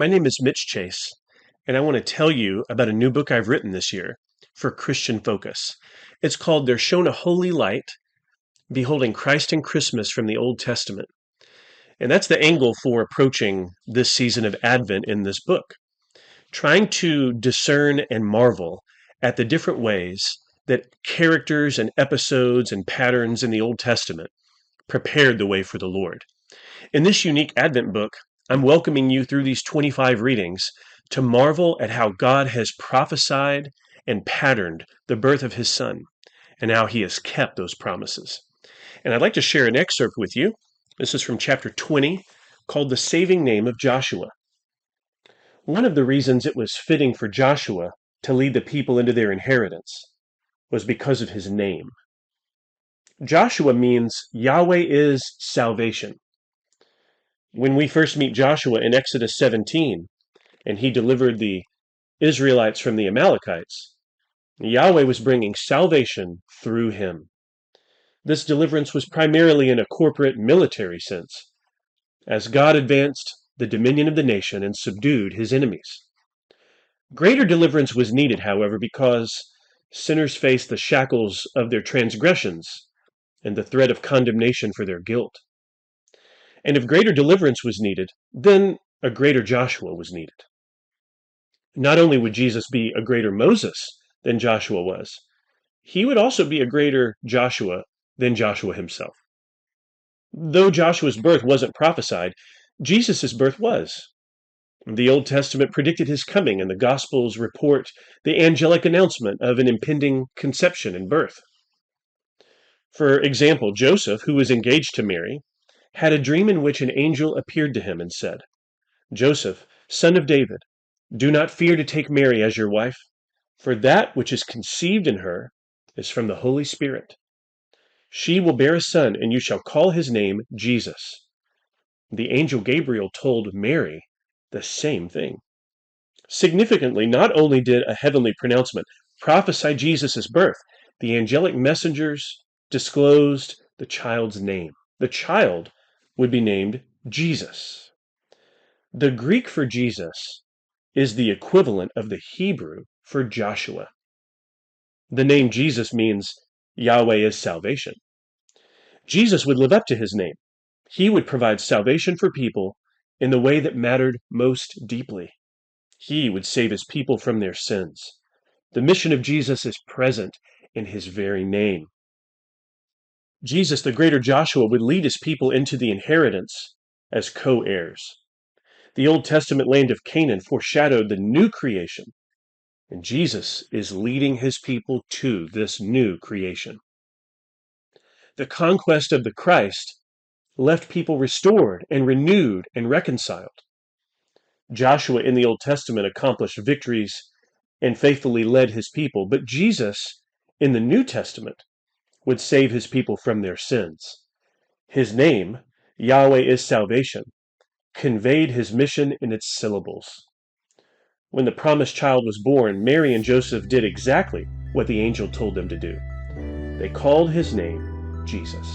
my name is Mitch Chase, and I want to tell you about a new book I've written this year for Christian focus. It's called There's Shone a Holy Light, Beholding Christ and Christmas from the Old Testament. And that's the angle for approaching this season of Advent in this book, trying to discern and marvel at the different ways that characters and episodes and patterns in the Old Testament prepared the way for the Lord. In this unique Advent book, I'm welcoming you through these 25 readings to marvel at how God has prophesied and patterned the birth of his Son and how he has kept those promises. And I'd like to share an excerpt with you. This is from chapter 20, called The Saving Name of Joshua. One of the reasons it was fitting for Joshua to lead the people into their inheritance was because of his name. Joshua means Yahweh is salvation. When we first meet Joshua in Exodus 17, and he delivered the Israelites from the Amalekites, Yahweh was bringing salvation through him. This deliverance was primarily in a corporate military sense, as God advanced the dominion of the nation and subdued his enemies. Greater deliverance was needed, however, because sinners faced the shackles of their transgressions and the threat of condemnation for their guilt. And if greater deliverance was needed, then a greater Joshua was needed. Not only would Jesus be a greater Moses than Joshua was, he would also be a greater Joshua than Joshua himself. Though Joshua's birth wasn't prophesied, Jesus' birth was. The Old Testament predicted his coming, and the Gospels report the angelic announcement of an impending conception and birth. For example, Joseph, who was engaged to Mary, had a dream in which an angel appeared to him and said, "Joseph, son of David, do not fear to take Mary as your wife, for that which is conceived in her is from the Holy Spirit. She will bear a son, and you shall call his name Jesus." The angel Gabriel told Mary the same thing. Significantly, not only did a heavenly pronouncement prophesy Jesus' birth, the angelic messengers disclosed the child's name. The child would be named Jesus. The Greek for Jesus is the equivalent of the Hebrew for Joshua. The name Jesus means Yahweh is salvation. Jesus would live up to his name. He would provide salvation for people in the way that mattered most deeply. He would save his people from their sins. The mission of Jesus is present in his very name. Jesus, the greater Joshua, would lead his people into the inheritance as co-heirs. The Old Testament land of Canaan foreshadowed the new creation, and Jesus is leading his people to this new creation. The conquest of the Christ left people restored and renewed and reconciled. Joshua in the Old Testament accomplished victories and faithfully led his people, but Jesus in the New Testament would save his people from their sins. His name, Yahweh is salvation, conveyed his mission in its syllables. When the promised child was born, Mary and Joseph did exactly what the angel told them to do. They called his name Jesus.